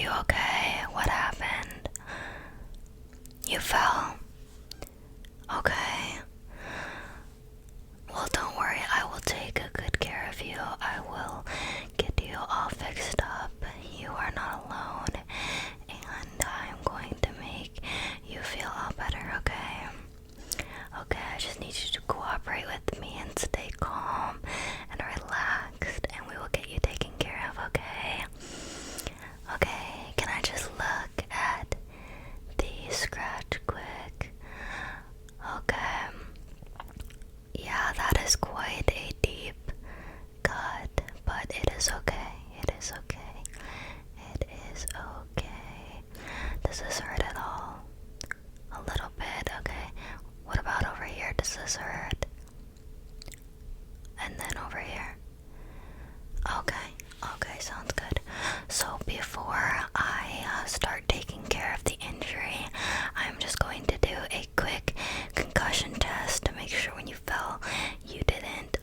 you okay? What happened? You fell? Okay. Well, don't worry, I will take good care of you. I will get you all fixed up. You are not alone, and I'm going to make you feel all better, okay? Okay, I just need you to cooperate with me and stay calm and relaxed, and we will get you taken care of, okay? Okay, can I just look at the scratch quick? Okay. Yeah, that is quite a deep cut, but it is okay. It is okay. It is okay. Does this hurt at all? A little bit, okay. What about over here? Does this hurt? And then over here. Okay, okay, sounds good. So before I start taking care of the injury, I'm just going to do a quick concussion test to make sure when you fell, you didn't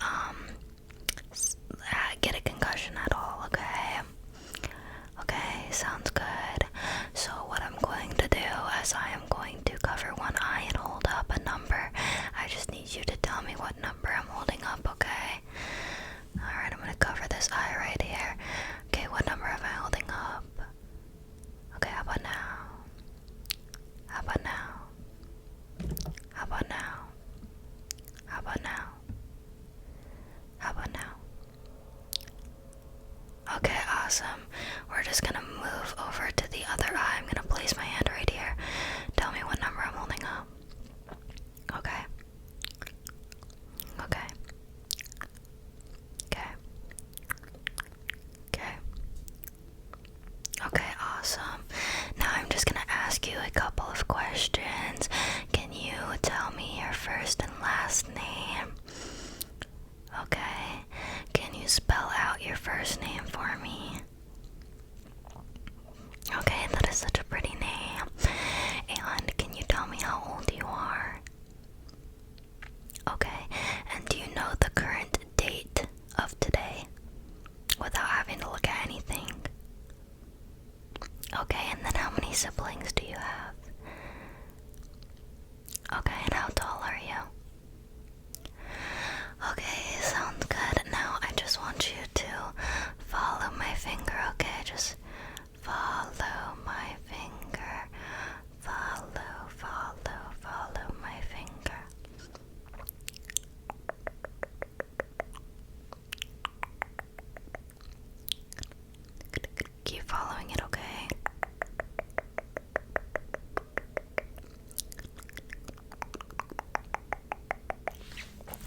get a concussion at all, okay? Okay, sounds good. So what I'm going to do is I am going to cover one eye and hold up a number. I just need you to tell me what number I'm holding up, okay? Alright, I'm gonna cover this eye right here. Okay, what number am I holding up? Okay, how about now? How about now? How about now? How about now? How about now? Okay, awesome. We're just gonna move over to the other eye. I'm gonna place my hand right here. Tell me what number I'm holding up. Okay. Okay. Okay. Okay. Okay, awesome. Now I'm just gonna ask you a couple of questions. Can you tell me your first and last name? Okay. Can you spell out your first name for me? Okay, that is such a pretty name. And can you tell me how old you are? Okay, and do you know the current date of today without having to look at anything? Okay, and then how many siblings do you have? Okay, and how tall are you? Okay, sounds good. Now I just want you to follow my finger, okay? Just follow my finger. Follow, follow, follow my finger. Keep following it, okay?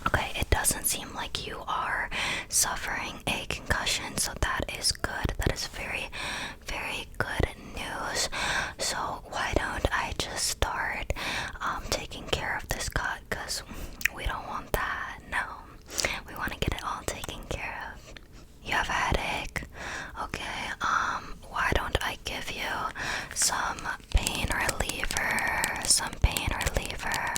Okay, it doesn't seem like you are suffering a concussion, so that is good. That is very, very good news. So why don't I just start taking care of this cut, because we don't want that. No, we want to get it all taken care of. You have a headache? Okay, why don't I give you some pain reliever? Some pain reliever.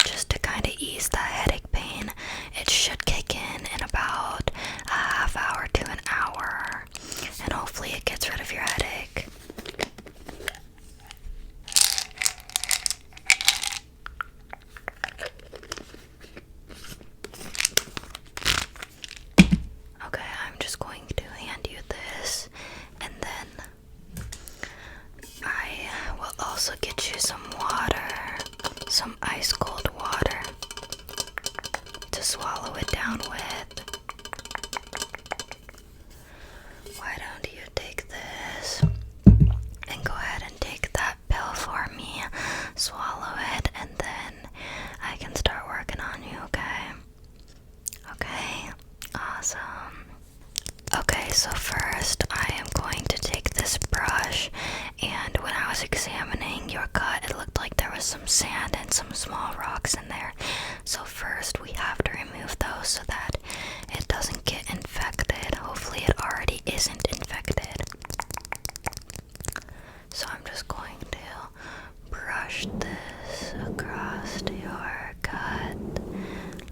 Just to kind of ease that headache pain. It should kick in about a half hour to an hour, and hopefully it gets rid of your headache. Okay, I'm just going to hand you this, and then I will also get you some water, some ice cold water to swallow it down with. Why don't you take this and go ahead and take that pill for me, swallow it, and then I can start working on you, okay? Okay, awesome. Okay, so first I am going to take this brush, and when I was examining your cut, it looked like there was some sand and some small rocks in there. So first we have to remove those so that it doesn't get infected. Hopefully it already isn't infected. So I'm just going to brush this across your cut,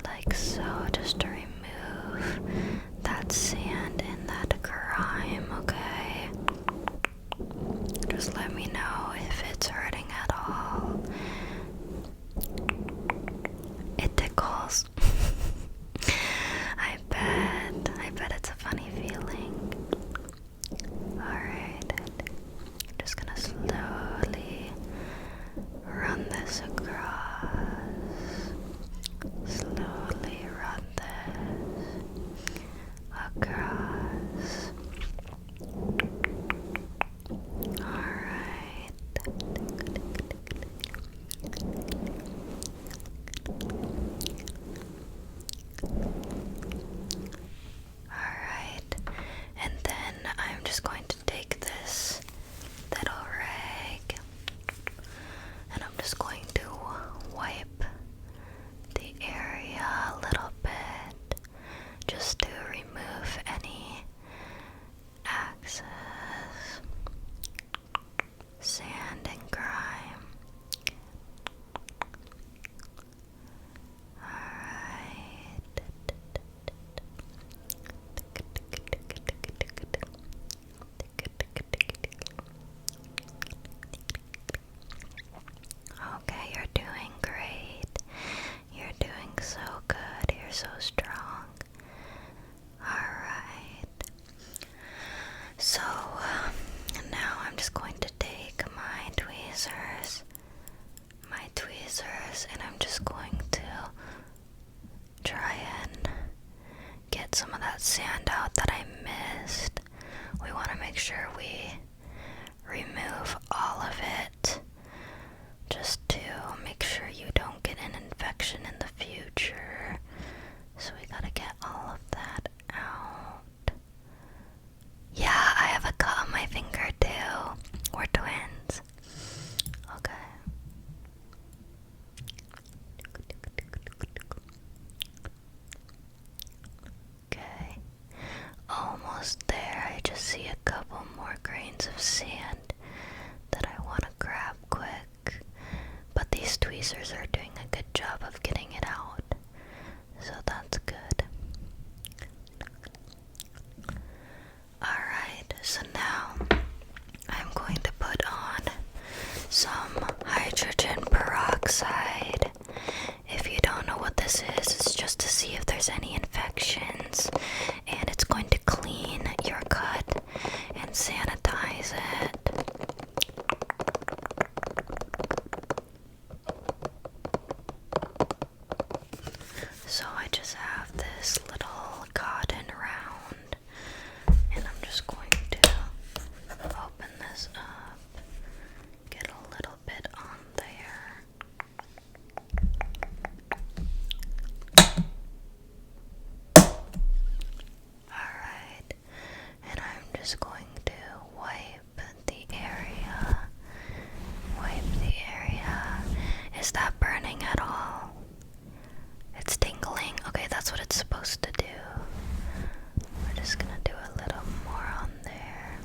like so, just to remove that sand and that grime. across. Alright. Alright. And then I'm just going to take this little rag and I'm just going to wipe the area a little bit just to remove any excess sand and grime. Alright. Okay, you're doing great. You're doing so good. You're so strong. Alright. So, now I'm just going to take my tweezers, and I'm just going to try and get some of that sand out that I missed. We want to make sure we remove all of it, just to make sure you don't get an infection in the future. So we gotta get all of that out. Yeah, I have a cut on my finger too. We're twins. Okay. Okay. Almost there. I just see a couple more grains of sand that I want to grab quick. But these tweezers are doing a good job of getting it out. So that's good. Alright, so now I'm going to put on some hydrogen peroxide. If you don't know what this is, it's just to see if there's any infections, and it's going to clean your cut and sanitize it. So I just have this little cotton round, and I'm just going to open this up, get a little bit on there. Alright, and I'm just going to wipe the area. Is that burning at all? It's tingling. Okay, that's what it's supposed to do. We're just gonna do a little more on there.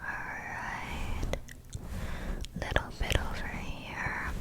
Alright. Little bit over here.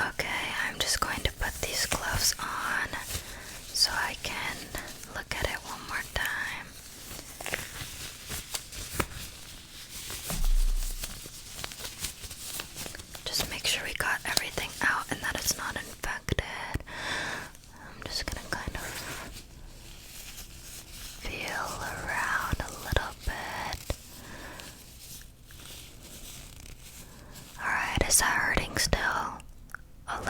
Okay, I'm just going to put these gloves on so I can look at it one more time. Just make sure we got everything out and that it's not infected. I'm just gonna kind of feel around a little bit. Alright, is that hurting still? A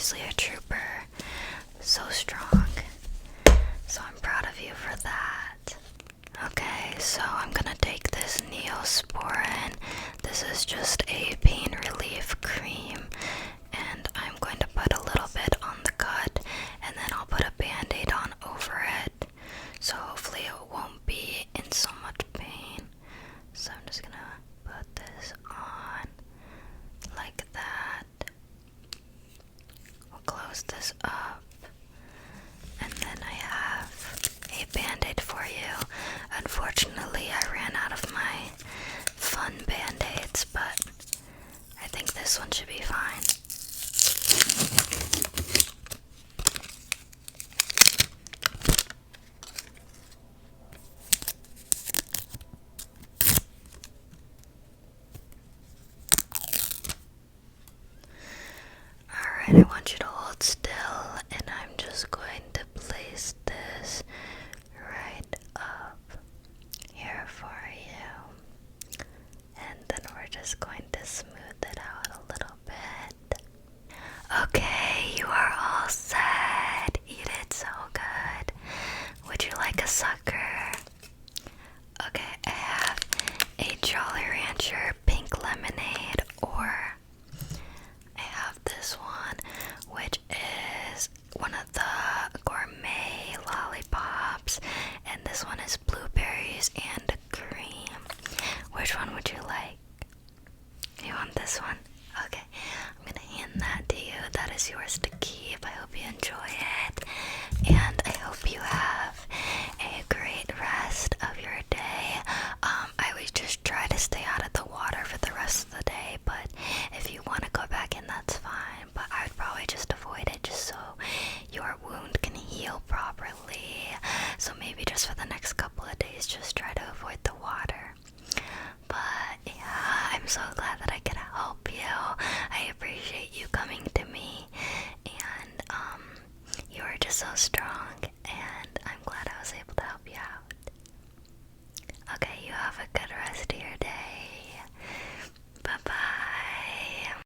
seriously a trooper. So strong. So I'm proud of you for that. Okay, so I'm gonna take this Neosporin. This is just a pain relief cream, and I'm going to put a little bit on the cut, and then I'll put a band-aid on over it. So hopefully it won't be in so much pain. So I'm just gonna put this on like that. We'll close this up. And then I have a band-aid for you. Unfortunately, I ran out of my fun band-aids, but I think this one should be fine. Alright, I want you to hold still, and I'm just going to place this right up here for you. And then we're just going to smooth it out a little bit. Okay, you are all set. You did so good. Would you like a sucker? Okay, I have a Jolly Rancher pink lemonade, or I have this one, which is one of the gourmet lollipops, and this one is blueberries and cream. Which one would you like? You want this one? Okay, I'm gonna hand that to you. That is yours to keep. I hope you enjoy it, and I hope you have a great rest of your day. I would just try to stay out of the water for the rest of the day, but if you want to go back in, that's fine. But I would probably just avoid it just so your wound can heal properly. So maybe just for the next couple of days, just try to avoid the water. But yeah, I'm so glad